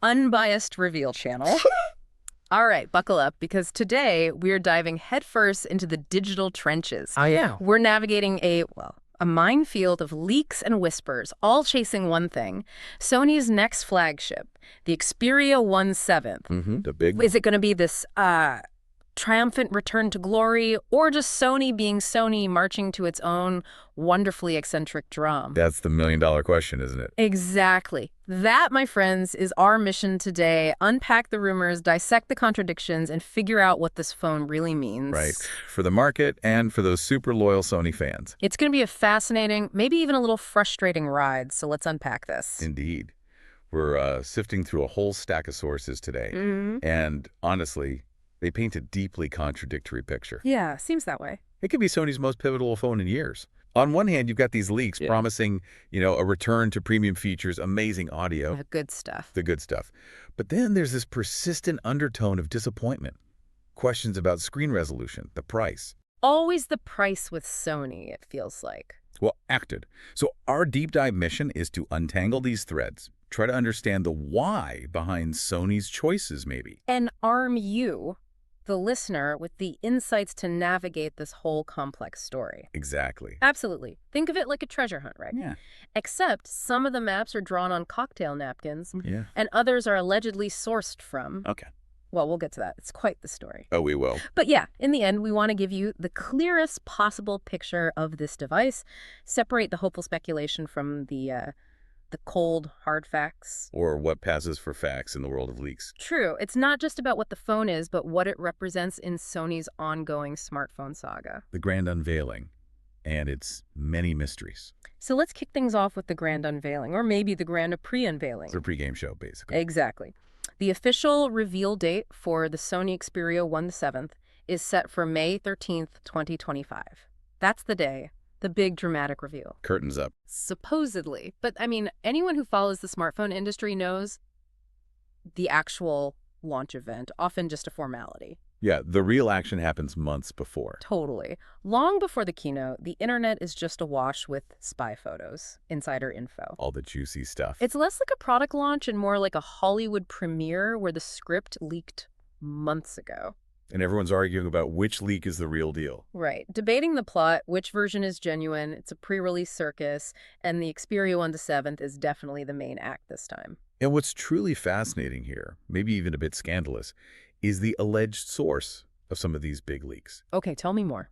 unbiased reveal channel. All right, buckle up, because today we're diving headfirst into the digital trenches. Oh, yeah. We're navigating a minefield of leaks and whispers, all chasing one thing: Sony's next flagship, the Xperia 1/7. The big Is it going to be this triumphant return to glory, or just Sony being Sony, marching to its own wonderfully eccentric drum? That's the million-dollar question, isn't it? Exactly. That, my friends, is our mission today. Unpack the rumors, dissect the contradictions, and figure out what this phone really means. Right. For the market and for those super loyal Sony fans. It's going to be a fascinating, maybe even a little frustrating ride, so let's unpack this. Indeed. We're sifting through a whole stack of sources today. And honestly, they paint a deeply contradictory picture. Yeah, seems that way. It could be Sony's most pivotal phone in years. On one hand, you've got these leaks promising, a return to premium features, amazing audio. The good stuff. The good stuff. But then there's this persistent undertone of disappointment. Questions about screen resolution, the price. Always the price with Sony, it feels like. Well, acted. So our deep dive mission is to untangle these threads, try to understand the why behind Sony's choices, maybe. And arm you, the listener, with the insights to navigate this whole complex story. Exactly. Absolutely. Think of it like a treasure hunt, right? Yeah. Except some of the maps are drawn on cocktail napkins, Yeah. and others are allegedly sourced from... Okay. Well, we'll get to that. It's quite the story. Oh, we will. But yeah, in the end, we want to give you the clearest possible picture of this device, separate the hopeful speculation from the cold, hard facts. Or what passes for facts in the world of leaks. True. It's not just about what the phone is, but what it represents in Sony's ongoing smartphone saga. The grand unveiling and its many mysteries. So let's kick things off with the grand unveiling, or maybe the grand pre-unveiling. It's a pregame show, basically. Exactly. The official reveal date for the Sony Xperia 1/7 is set for May 13th, 2025. That's the day. The big dramatic reveal. Curtains up. Supposedly. But, I mean, anyone who follows the smartphone industry knows the actual launch event, often just a formality. Yeah, the real action happens months before. Totally. Long before the keynote, the internet is just awash with spy photos, insider info. All the juicy stuff. It's less like a product launch and more like a Hollywood premiere where the script leaked months ago. And everyone's arguing about which leak is the real deal. Right. Debating the plot, which version is genuine, it's a pre-release circus, and the Xperia 1/7 is definitely the main act this time. And what's truly fascinating here, maybe even a bit scandalous, is the alleged source of some of these big leaks. Okay, tell me more.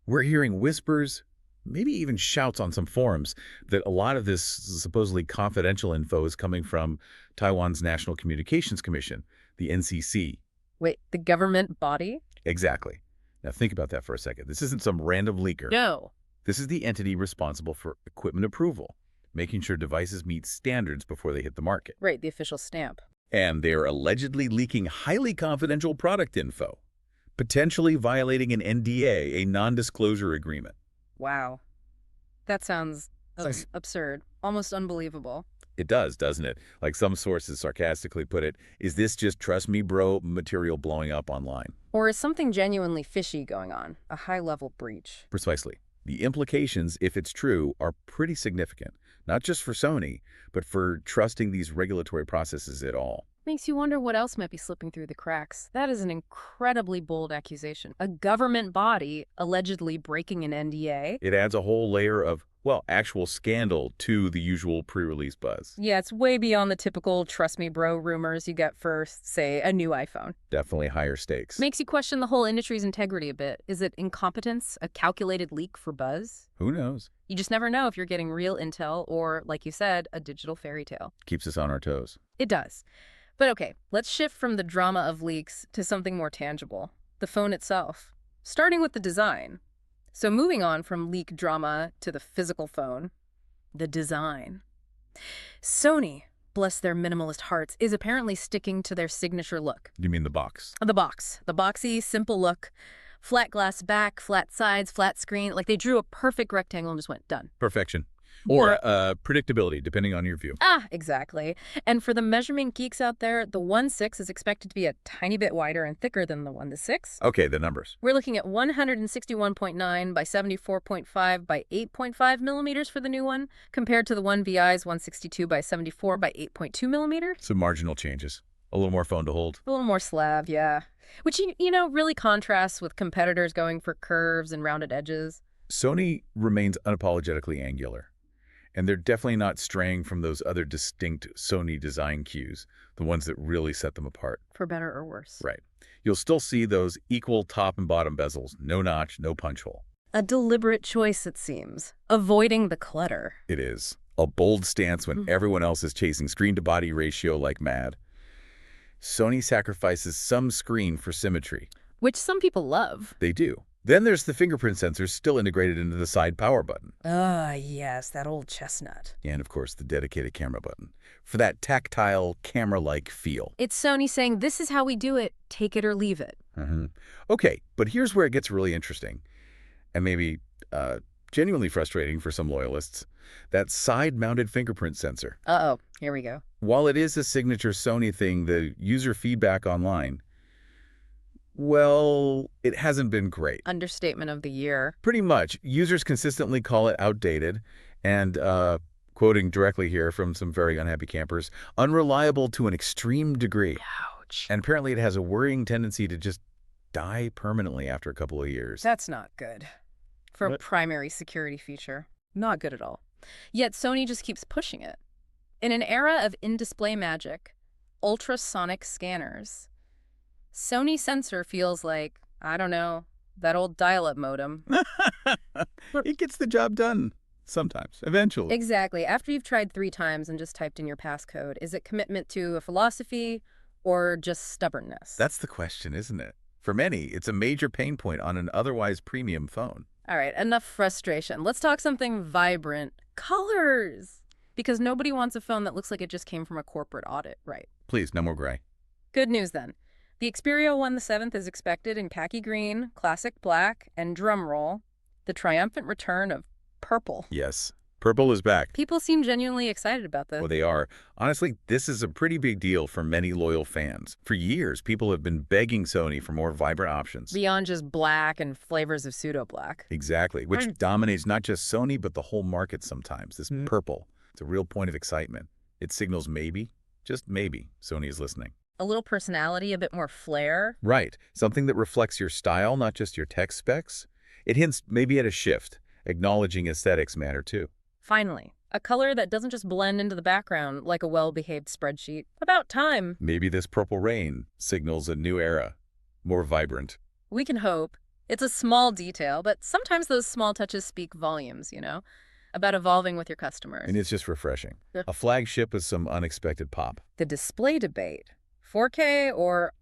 We're hearing whispers, maybe even shouts on some forums, that a lot of this supposedly confidential info is coming from Taiwan's National Communications Commission, the NCC. Wait, the government body? Exactly. Now think about that for a second. This isn't some random leaker. No. This is the entity responsible for equipment approval, making sure devices meet standards before they hit the market. Right, the official stamp. And they're allegedly leaking highly confidential product info, potentially violating an NDA, a non-disclosure agreement. Wow. That sounds absurd. Almost unbelievable. It does, doesn't it? Like some sources sarcastically put it, is this just trust me bro material blowing up online? Or is something genuinely fishy going on? A high-level breach? Precisely. The implications, if it's true, are pretty significant, not just for Sony, but for trusting these regulatory processes at all. Makes you wonder what else might be slipping through the cracks. That is an incredibly bold accusation. A government body allegedly breaking an NDA. It adds a whole layer of, well, actual scandal to the usual pre-release buzz. Yeah, it's way beyond the typical trust me bro rumors you get for, say, a new iPhone. Definitely higher stakes. Makes you question the whole industry's integrity a bit. Is it incompetence, a calculated leak for buzz? Who knows? You just never know if you're getting real intel or, like you said, a digital fairy tale. Keeps us on our toes. It does. But okay, let's shift from the drama of leaks to something more tangible, the phone itself. Starting with the design. So moving on from leak drama to the physical phone, the design. Sony, bless their minimalist hearts, is apparently sticking to their signature look. You mean the box? The box. The boxy, simple look. Flat glass back, flat sides, flat screen. Like they drew a perfect rectangle and just went, done. Perfection. Or predictability, depending on your view. Exactly. And for the measurement geeks out there, the 1.6 is expected to be a tiny bit wider and thicker than the 1.6. Okay, the numbers. We're looking at 161.9 by 74.5 by 8.5 millimeters for the new one, compared to the one VI's 162 by 74 by 8.2 millimeters. Some marginal changes. A little more phone to hold. A little more slab, yeah. Which, really contrasts with competitors going for curves and rounded edges. Sony remains unapologetically angular. And they're definitely not straying from those other distinct Sony design cues, the ones that really set them apart. For better or worse. Right. You'll still see those equal top and bottom bezels, no notch, no punch hole. A deliberate choice, it seems, avoiding the clutter. It is. A bold stance when everyone else is chasing screen-to-body ratio like mad. Sony sacrifices some screen for symmetry. Which some people love. They do. Then there's the fingerprint sensors still integrated into the side power button. Yes, that old chestnut. And, of course, the dedicated camera button for that tactile, camera-like feel. It's Sony saying, this is how we do it. Take it or leave it. Okay, but here's where it gets really interesting and maybe genuinely frustrating for some loyalists. That side-mounted fingerprint sensor. Uh-oh, here we go. While it is a signature Sony thing, the user feedback online, well, it hasn't been great. Understatement of the year. Pretty much. Users consistently call it outdated and, quoting directly here from some very unhappy campers, unreliable to an extreme degree. Ouch. And apparently it has a worrying tendency to just die permanently after a couple of years. That's not good. For a primary security feature. Not good at all. Yet Sony just keeps pushing it. In an era of in-display magic, ultrasonic scanners, Sony sensor feels like, I don't know, that old dial-up modem. It gets the job done sometimes, eventually. Exactly. After you've tried 3 times and just typed in your passcode, is it commitment to a philosophy or just stubbornness? That's the question, isn't it? For many, it's a major pain point on an otherwise premium phone. All right, enough frustration. Let's talk something vibrant. Colors! Because nobody wants a phone that looks like it just came from a corporate audit, right? Please, no more gray. Good news then. The Xperia 1/7 is expected in khaki green, classic black, and drumroll, the triumphant return of purple. Yes, purple is back. People seem genuinely excited about this. Well, they are. Honestly, this is a pretty big deal for many loyal fans. For years, people have been begging Sony for more vibrant options. Beyond just black and flavors of pseudo-black. Exactly, which dominates not just Sony, but the whole market sometimes. This purple, it's a real point of excitement. It signals maybe, just maybe, Sony is listening. A little personality, a bit more flair. Right. Something that reflects your style, not just your tech specs. It hints maybe at a shift, acknowledging aesthetics matter too. Finally, a color that doesn't just blend into the background like a well-behaved spreadsheet. About time. Maybe this purple rain signals a new era, more vibrant. We can hope. It's a small detail, but sometimes those small touches speak volumes, about evolving with your customers. And it's just refreshing. Yeah. A flagship with some unexpected pop. The display debate. 4K or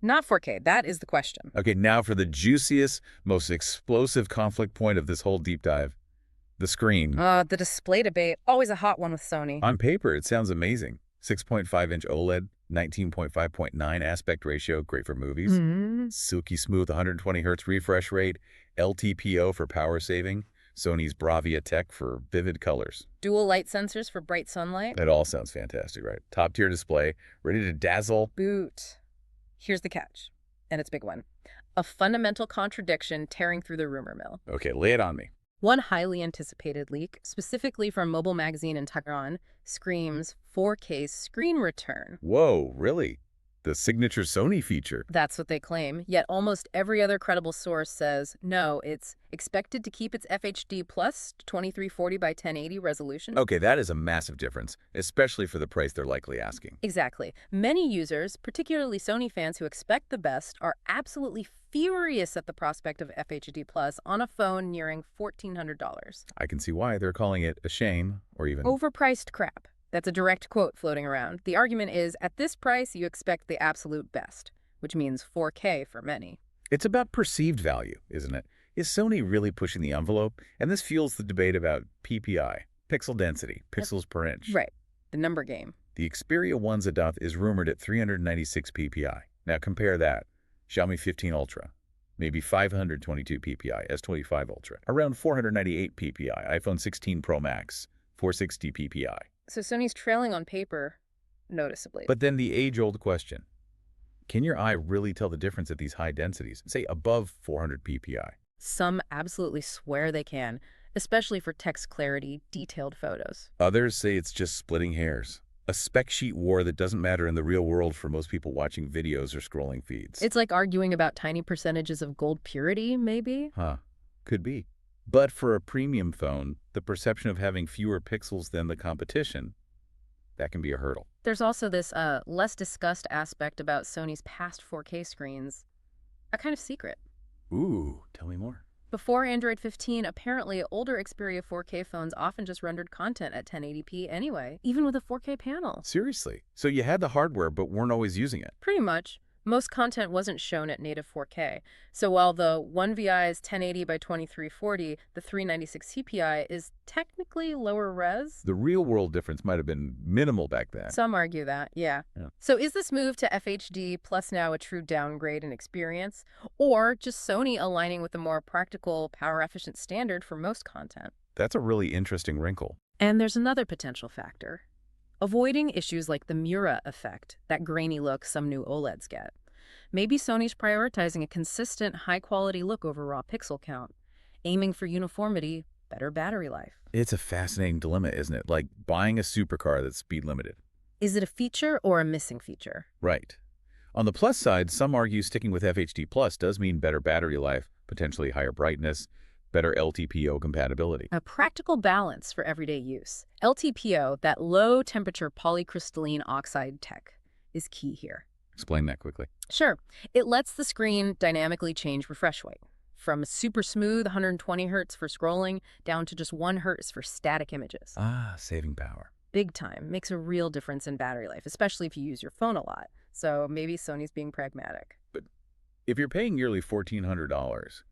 not 4K? That is the question. Okay, now for the juiciest, most explosive conflict point of this whole deep dive. The screen. The display debate. Always a hot one with Sony. On paper, it sounds amazing. 6.5-inch OLED, 19.5.9 aspect ratio, great for movies. Silky smooth 120 Hz refresh rate, LTPO for power saving, Sony's BRAVIA tech for vivid colors. Dual light sensors for bright sunlight. That all sounds fantastic, right? Top-tier display, ready to dazzle. Boot. Here's the catch, and it's a big one. A fundamental contradiction tearing through the rumor mill. Okay, lay it on me. One highly anticipated leak, specifically from Mobile Magazine in Tehran, screams 4K screen return. Whoa, really? The signature Sony feature. That's what they claim, yet almost every other credible source says, no, it's expected to keep its FHD plus 2340 by 1080 resolution. Okay, that is a massive difference, especially for the price they're likely asking. Exactly. Many users, particularly Sony fans who expect the best, are absolutely furious at the prospect of FHD plus on a phone nearing $1,400. I can see why they're calling it a shame, or even overpriced crap. That's a direct quote floating around. The argument is, at this price, you expect the absolute best, which means 4K for many. It's about perceived value, isn't it? Is Sony really pushing the envelope? And this fuels the debate about PPI, pixel density, pixels per inch. Right, the number game. The Xperia 1 Zadoth is rumored at 396 PPI. Now compare that. Xiaomi 15 Ultra, maybe 522 ppi, S25 Ultra, around 498 ppi, iPhone 16 Pro Max, 460 ppi. So Sony's trailing on paper noticeably. But then the age-old question, can your eye really tell the difference at these high densities, say above 400 ppi? Some absolutely swear they can, especially for text clarity, detailed photos. Others say it's just splitting hairs. A spec sheet war that doesn't matter in the real world for most people watching videos or scrolling feeds. It's like arguing about tiny percentages of gold purity, maybe? Huh. Could be. But for a premium phone, the perception of having fewer pixels than the competition, that can be a hurdle. There's also this less discussed aspect about Sony's past 4K screens. A kind of secret. Ooh, tell me more. Before Android 15, apparently older Xperia 4K phones often just rendered content at 1080p anyway, even with a 4K panel. Seriously? So you had the hardware but weren't always using it? Pretty much. Most content wasn't shown at native 4K. So while the one VI is 1080 by 2340, the 396 CPI is technically lower res. The real-world difference might have been minimal back then. Some argue that, yeah. So is this move to FHD plus now a true downgrade in experience, or just Sony aligning with a more practical, power-efficient standard for most content? That's a really interesting wrinkle. And there's another potential factor. Avoiding issues like the Mura effect, that grainy look some new OLEDs get. Maybe Sony's prioritizing a consistent, high-quality look over raw pixel count, aiming for uniformity, better battery life. It's a fascinating dilemma, isn't it? Like buying a supercar that's speed limited. Is it a feature or a missing feature? Right. On the plus side, some argue sticking with FHD Plus does mean better battery life, potentially higher brightness, better LTPO compatibility. A practical balance for everyday use. LTPO, that low-temperature polycrystalline oxide tech, is key here. Explain that quickly. Sure. It lets the screen dynamically change refresh rate, from super smooth 120 Hz for scrolling down to just 1 Hz for static images. Ah, saving power. Big time. Makes a real difference in battery life, especially if you use your phone a lot. So maybe Sony's being pragmatic. But if you're paying nearly $1,400,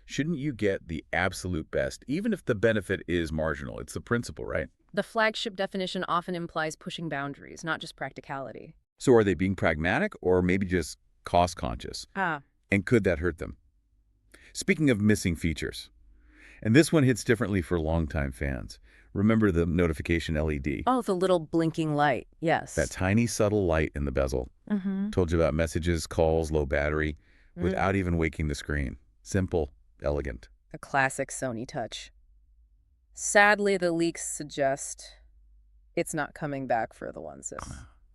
shouldn't you get the absolute best, even if the benefit is marginal? It's the principle, right? The flagship definition often implies pushing boundaries, not just practicality. So are they being pragmatic or maybe just cost-conscious? And could that hurt them? Speaking of missing features, and this one hits differently for longtime fans. Remember the notification LED? Oh, the little blinking light, yes. That tiny, subtle light in the bezel. Told you about messages, calls, low battery, without even waking the screen. Simple, elegant. A classic Sony touch. Sadly, the leaks suggest it's not coming back for the One Sis.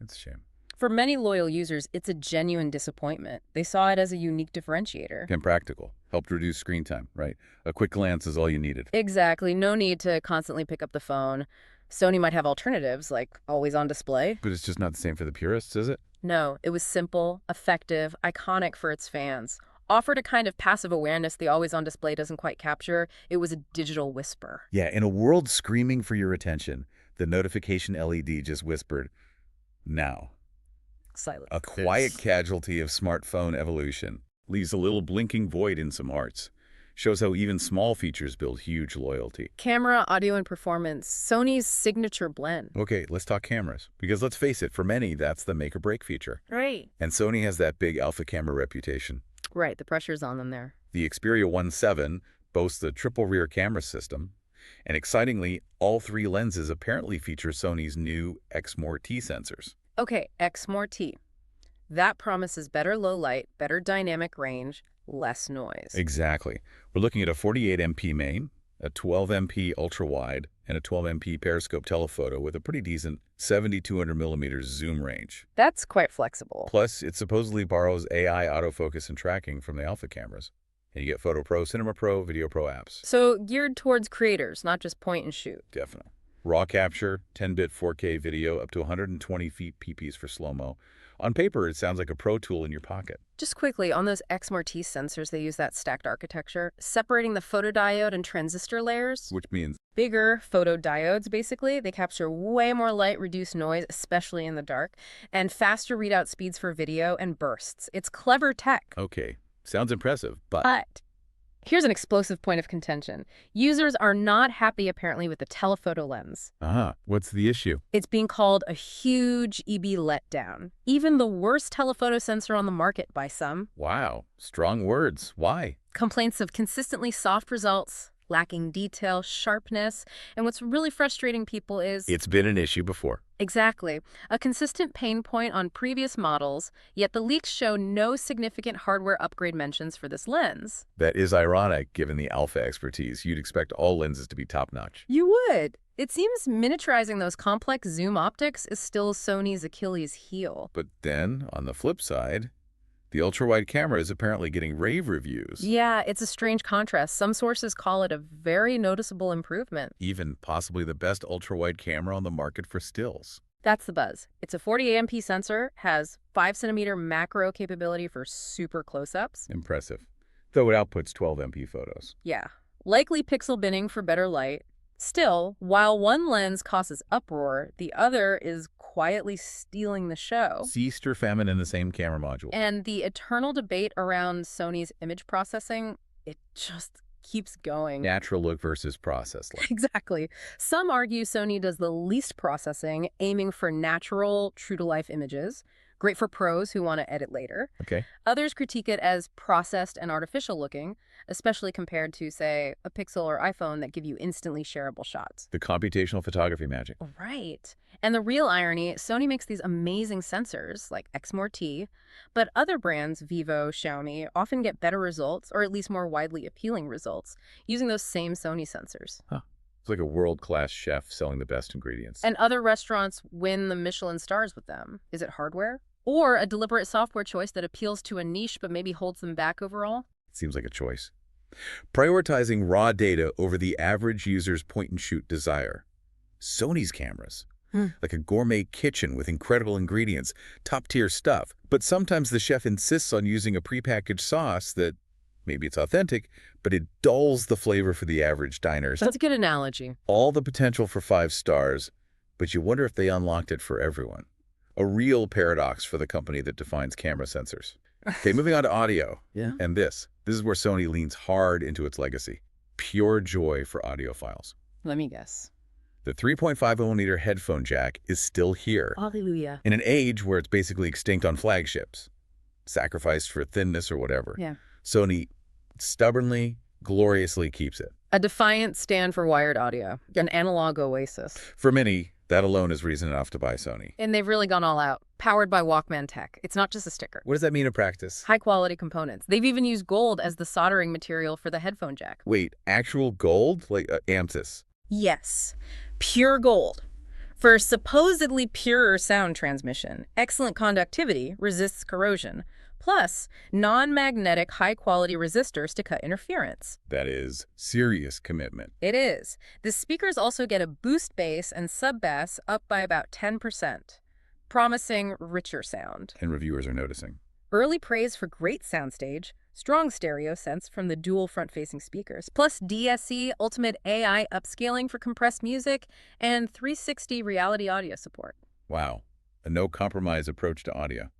That's a shame. For many loyal users, it's a genuine disappointment. They saw it as a unique differentiator. And practical. Helped reduce screen time, right? A quick glance is all you needed. Exactly. No need to constantly pick up the phone. Sony might have alternatives, like always on display. But it's just not the same for the purists, is it? No, it was simple, effective, iconic for its fans. Offered a kind of passive awareness the always on display doesn't quite capture. It was a digital whisper. Yeah, in a world screaming for your attention, the notification LED just whispered, now. Silence. A quiet casualty of smartphone evolution. Leaves a little blinking void in some hearts. Shows how even small features build huge loyalty. Camera, audio, and performance. Sony's signature blend. Okay, let's talk cameras. Because let's face it, for many, that's the make or break feature. Right. And Sony has that big alpha camera reputation. Right, the pressure's on them there. The Xperia 1.7 boasts the triple rear camera system. And excitingly, all 3 lenses apparently feature Sony's new X-More-T sensors. Okay, X-More-T. That promises better low light, better dynamic range, less noise. Exactly. We're looking at a 48 MP main, a 12 MP ultrawide, and a 12 MP periscope telephoto with a pretty decent 7,200 millimeters zoom range. That's quite flexible. Plus, it supposedly borrows AI autofocus and tracking from the alpha cameras. And you get Photo Pro, Cinema Pro, Video Pro apps. So geared towards creators, not just point and shoot. Definitely. Raw capture, 10-bit 4K video, up to 120 feet PPs for slow-mo. On paper, it sounds like a pro tool in your pocket. Just quickly, on those X-More-T sensors, they use that stacked architecture, separating the photodiode and transistor layers. Which means? Bigger photodiodes, basically. They capture way more light, reduce noise, especially in the dark, and faster readout speeds for video and bursts. It's clever tech. Okay, sounds impressive, but Here's an explosive point of contention. Users are not happy, apparently, with the telephoto lens. What's the issue? It's being called a huge EB letdown. Even the worst telephoto sensor on the market by some. Wow, strong words. Why? Complaints of consistently soft results, lacking detail, sharpness, and what's really frustrating people is... It's been an issue before. Exactly. A consistent pain point on previous models, yet the leaks show no significant hardware upgrade mentions for this lens. That is ironic, given the alpha expertise. You'd expect all lenses to be top-notch. You would. It seems miniaturizing those complex zoom optics is still Sony's Achilles heel. But then, on the flip side, the ultrawide camera is apparently getting rave reviews. Yeah, it's a strange contrast. Some sources call it a very noticeable improvement. Even possibly the best ultrawide camera on the market for stills. That's the buzz. It's a 40 AMP sensor, has 5cm macro capability for super close-ups. Impressive. Though it outputs 12 MP photos. Yeah. Likely pixel binning for better light. Still, while one lens causes uproar, the other is quietly stealing the show. Feast or famine in the same camera module. And the eternal debate around Sony's image processing, it just keeps going. Natural look versus process look. Exactly. Some argue Sony does the least processing, aiming for natural, true-to-life images. Great for pros who want to edit later. Okay. Others critique it as processed and artificial looking, especially compared to, say, a Pixel or iPhone that give you instantly shareable shots. The computational photography magic. Right. And the real irony, Sony makes these amazing sensors, like Xmore-T, but other brands, Vivo, Xiaomi, often get better results, or at least more widely appealing results, using those same Sony sensors. It's like a world-class chef selling the best ingredients. And other restaurants win the Michelin stars with them. Is it hardware? Or a deliberate software choice that appeals to a niche but maybe holds them back overall? Seems like a choice. Prioritizing raw data over the average user's point-and-shoot desire. Sony's cameras. Like a gourmet kitchen with incredible ingredients, top-tier stuff. But sometimes the chef insists on using a prepackaged sauce that, maybe it's authentic, but it dulls the flavor for the average diners. That's a good analogy. All the potential for 5 stars, but you wonder if they unlocked it for everyone. A real paradox for the company that defines camera sensors. Okay, moving on to audio. Yeah. And this is where Sony leans hard into its legacy. Pure joy for audiophiles. Let me guess. The 3.5mm headphone jack is still here. Hallelujah. In an age where it's basically extinct on flagships. Sacrificed for thinness or whatever. Yeah. Sony stubbornly, gloriously keeps it. A defiant stand for wired audio. An analog oasis. For many, that alone is reason enough to buy Sony. And they've really gone all out. Powered by Walkman tech. It's not just a sticker. What does that mean in practice? High-quality components. They've even used gold as the soldering material for the headphone jack. Wait, actual gold? Like amethyst? Yes. Pure gold. For supposedly purer sound transmission, excellent conductivity, resists corrosion, plus non-magnetic high-quality resistors to cut interference. That is serious commitment. It is. The speakers also get a boost bass and sub-bass up by about 10%, promising richer sound. And reviewers are noticing. Early praise for great soundstage, strong stereo sense from the dual front-facing speakers, plus DSE ultimate AI upscaling for compressed music, and 360 reality audio support. Wow, a no-compromise approach to audio.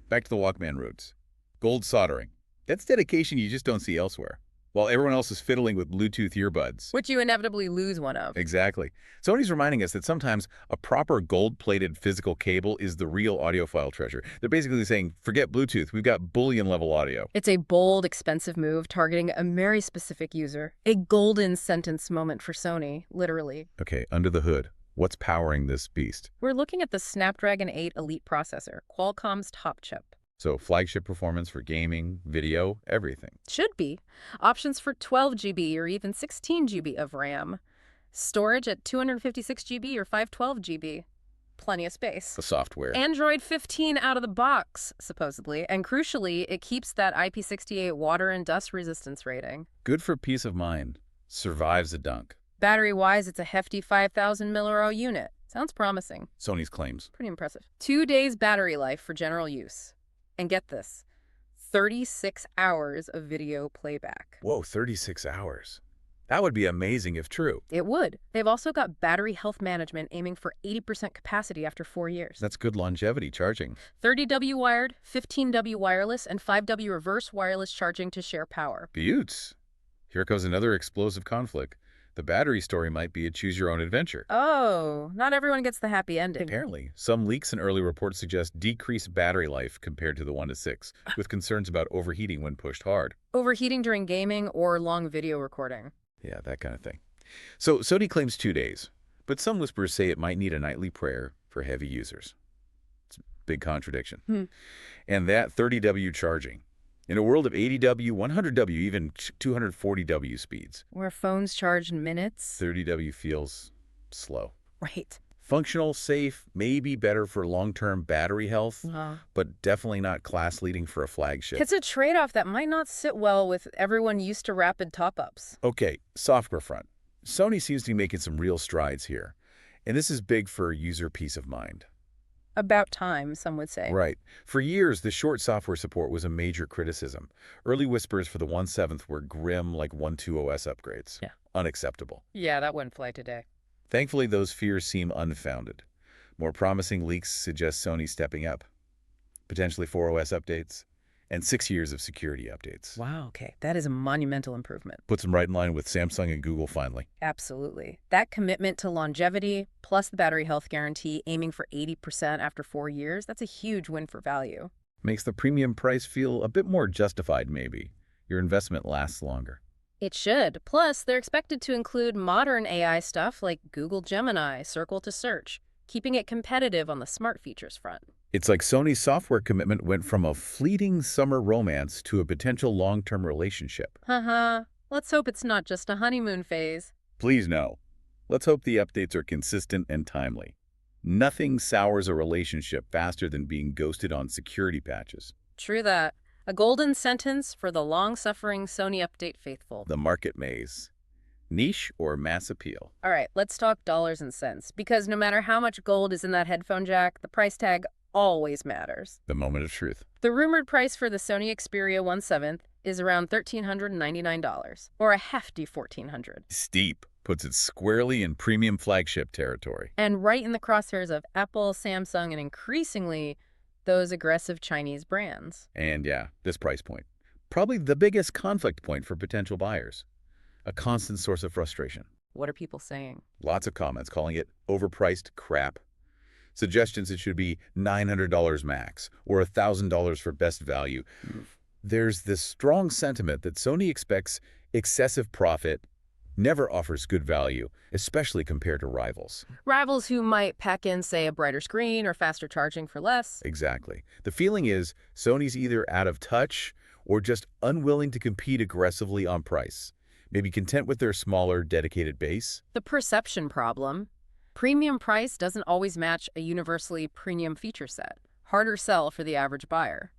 Back to the Walkman roots. Gold soldering. That's dedication you just don't see elsewhere. While everyone else is fiddling with Bluetooth earbuds. Which you inevitably lose one of. Exactly. Sony's reminding us that sometimes a proper gold-plated physical cable is the real audiophile treasure. They're basically saying, forget Bluetooth, we've got Boolean-level audio. It's a bold, expensive move targeting a very specific user. A golden sentence moment for Sony, literally. Okay, under the hood. What's powering this beast? We're looking at the Snapdragon 8 Elite processor, Qualcomm's top chip. So flagship performance for gaming, video, everything. Should be. Options for 12 GB or even 16 GB of RAM. Storage at 256 GB or 512 GB. Plenty of space. The software. Android 15 out of the box, supposedly. And crucially, it keeps that IP68 water and dust resistance rating. Good for peace of mind. Survives a dunk. Battery-wise, it's a hefty 5,000 mAh unit. Sounds promising. Sony's claims. Pretty impressive. 2 days battery life for general use. And get this, 36 hours of video playback. Whoa, 36 hours. That would be amazing if true. It would. They've also got battery health management aiming for 80% capacity after 4 years. That's good longevity charging. 30W wired, 15W wireless, and 5W reverse wireless charging to share power. Beauts. Here goes another explosive conflict. The battery story might be a choose-your-own-adventure. Oh, not everyone gets the happy ending. Apparently, some leaks and early reports suggest decreased battery life compared to the 1 to 6, with concerns about overheating when pushed hard. Overheating during gaming or long video recording. Yeah, that kind of thing. So Sony claims 2 days, but some whispers say it might need a nightly prayer for heavy users. It's a big contradiction. And that 30W charging. In a world of 80W, 100W, even 240W speeds, Where phones charge in minutes. 30W feels slow. Right. Functional, safe, maybe better for long-term battery health, but definitely not class-leading for a flagship. It's a trade-off that might not sit well with everyone used to rapid top-ups. Okay, software front. Sony seems to be making some real strides here, and this is big for user peace of mind. About time, some would say. Right. For years, the short software support was a major criticism. Early whispers for the 1/7 were grim like 1.2 OS upgrades. Yeah. Unacceptable. Yeah, that wouldn't fly today. Thankfully, those fears seem unfounded. More promising leaks suggest Sony stepping up. Potentially 4 OS updates and 6 years of security updates. Wow, okay. That is a monumental improvement. Puts them right in line with Samsung and Google finally. Absolutely. That commitment to longevity, plus the battery health guarantee, aiming for 80% after 4 years, that's a huge win for value. Makes the premium price feel a bit more justified, maybe. Your investment lasts longer. It should. Plus, they're expected to include modern AI stuff like Google Gemini, Circle to Search, keeping it competitive on the smart features front. It's like Sony's software commitment went from a fleeting summer romance to a potential long-term relationship. Haha. Let's hope it's not just a honeymoon phase. Please no. Let's hope the updates are consistent and timely. Nothing sours a relationship faster than being ghosted on security patches. True that. A golden sentence for the long-suffering Sony update faithful. The market maze. Niche or mass appeal? All right, let's talk dollars and cents, because no matter how much gold is in that headphone jack, the price tag always matters. The moment of truth. The rumored price for the Sony Xperia 1/7 is around $1,399, or a hefty $1,400. Steep puts it squarely in premium flagship territory. And right in the crosshairs of Apple, Samsung, and increasingly those aggressive Chinese brands. And yeah, this price point. Probably the biggest conflict point for potential buyers. A constant source of frustration. What are people saying? Lots of comments calling it overpriced crap. Suggestions it should be $900 max or $1,000 for best value. There's this strong sentiment that Sony expects excessive profit, never offers good value, especially compared to rivals. Rivals who might pack in, say, a brighter screen or faster charging for less. Exactly. The feeling is Sony's either out of touch or just unwilling to compete aggressively on price. Maybe content with their smaller, dedicated base. The perception problem. Premium price doesn't always match a universally premium feature set. Harder sell for the average buyer.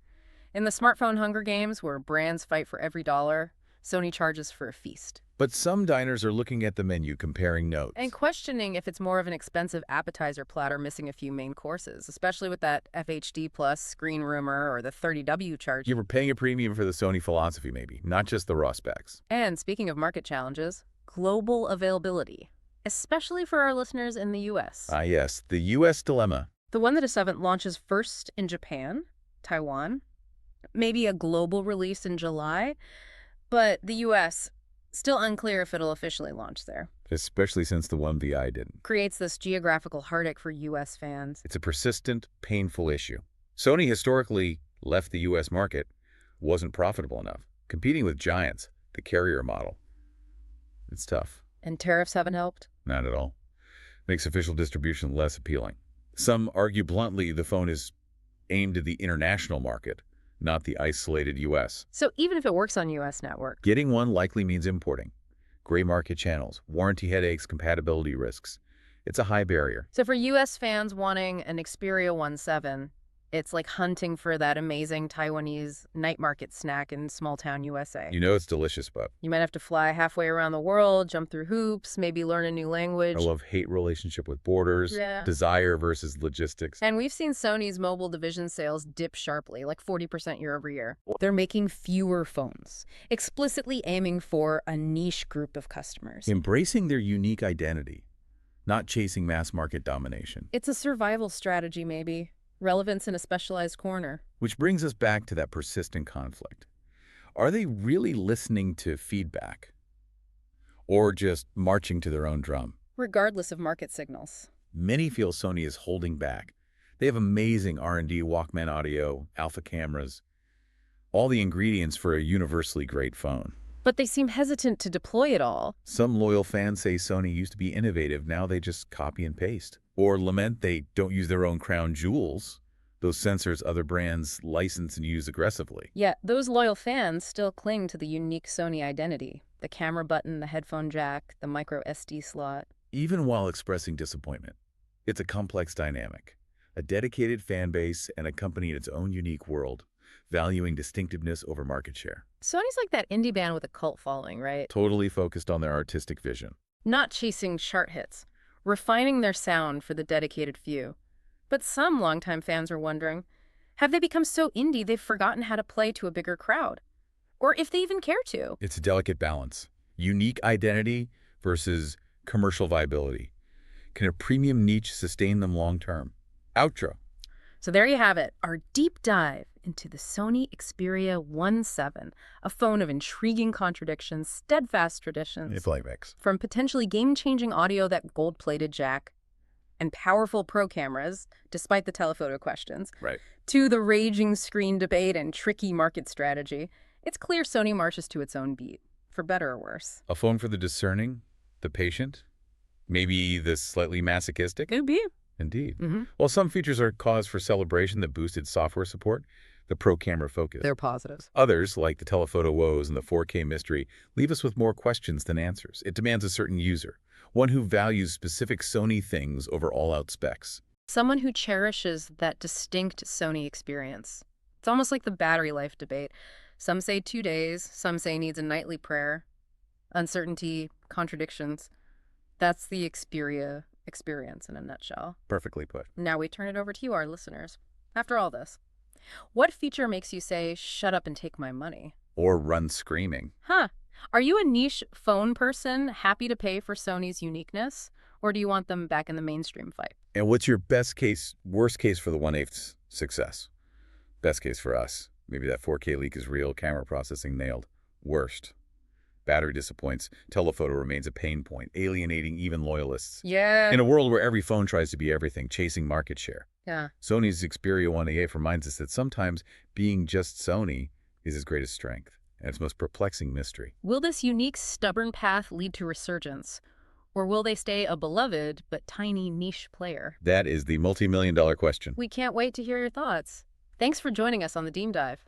In the smartphone Hunger Games, where brands fight for every dollar, Sony charges for a feast. But some diners are looking at the menu, comparing notes. And questioning if it's more of an expensive appetizer platter missing a few main courses, especially with that FHD Plus screen rumor or the 30W charge. You were paying a premium for the Sony philosophy, maybe, not just the raw specs. And speaking of market challenges, global availability, especially for our listeners in the U.S. Ah, yes, the U.S. dilemma. The 1/7 launches first in Japan, Taiwan, maybe a global release in July, but the U.S., still unclear if it'll officially launch there. Especially since the one VI didn't. Creates this geographical heartache for U.S. fans. It's a persistent, painful issue. Sony historically left the U.S. market, wasn't profitable enough, competing with giants, the carrier model. It's tough. And tariffs haven't helped? Not at all. Makes official distribution less appealing. Some argue bluntly the phone is aimed at the international market, not the isolated U.S. So even if it works on U.S. network, Getting one likely means importing. Gray market channels, warranty headaches, compatibility risks. It's a high barrier. so for U.S. fans wanting an Xperia 1/7, it's like hunting for that amazing Taiwanese night market snack in small-town USA. You know it's delicious, but You might have to fly halfway around the world, jump through hoops, maybe learn a new language. a love-hate relationship with borders, Yeah. desire versus logistics. And we've seen Sony's mobile division sales dip sharply, like 40% year over year. They're making fewer phones, explicitly aiming for a niche group of customers. Embracing their unique identity, not chasing mass market domination. It's a survival strategy, maybe. Relevance in a specialized corner. Which brings us back to that persistent conflict. Are they really listening to feedback? or just marching to their own drum. regardless of market signals. Many feel Sony is holding back. They have amazing R&D, Walkman audio, alpha cameras, all the ingredients for a universally great phone. But they seem hesitant to deploy it all. Some loyal fans say Sony used to be innovative, now they just copy and paste. Or lament they don't use their own crown jewels, those sensors other brands license and use aggressively. Yet, those loyal fans still cling to the unique Sony identity. The camera button, the headphone jack, the micro SD slot. Even while expressing disappointment, it's a complex dynamic. A dedicated fan base and a company in its own unique world, valuing distinctiveness over market share. Sony's like that indie band with a cult following, right? Totally focused on their artistic vision. Not chasing chart hits, refining their sound for the dedicated few. But some longtime fans are wondering, have they become so indie they've forgotten how to play to a bigger crowd? Or if they even care to? It's a delicate balance. Unique identity versus commercial viability. Can a premium niche sustain them long term? Outro. So there you have it, our deep dive into the Sony Xperia 1.7, a phone of intriguing contradictions, steadfast traditions, Flavix. from potentially game-changing audio, that gold-plated jack, and powerful pro cameras, despite the telephoto questions, Right. to the raging screen debate and tricky market strategy. It's clear Sony marches to its own beat, for better or worse. A phone for the discerning, the patient, maybe the slightly masochistic? Could be. Indeed. Mm-hmm. While some features are cause for celebration that boosted software support, the pro camera focus. They're positives. Others, like the telephoto woes and the 4K mystery, leave us with more questions than answers. It demands a certain user, one who values specific Sony things over all-out specs. Someone who cherishes that distinct Sony experience. It's almost like the battery life debate. Some say 2 days, some say needs a nightly prayer. Uncertainty, contradictions. That's the Xperia experience in a nutshell. Perfectly put. Now we turn it over to you, our listeners. After all this, what feature makes you say, shut up and take my money? Or run screaming. Huh. Are you a niche phone person happy to pay for Sony's uniqueness? Or do you want them back in the mainstream fight? And what's your best case, worst case for the 1/8 success? Best case for us. Maybe that 4K leak is real, camera processing nailed. Worst. Battery disappoints, telephoto remains a pain point, alienating even loyalists. Yeah. In a world where every phone tries to be everything, chasing market share. Yeah. Sony's Xperia 1.8 reminds us that sometimes being just Sony is its greatest strength and its most perplexing mystery. Will this unique, stubborn path lead to resurgence? Or will they stay a beloved but tiny niche player? That is the multi-million-dollar question. We can't wait to hear your thoughts. Thanks for joining us on the Deep Dive.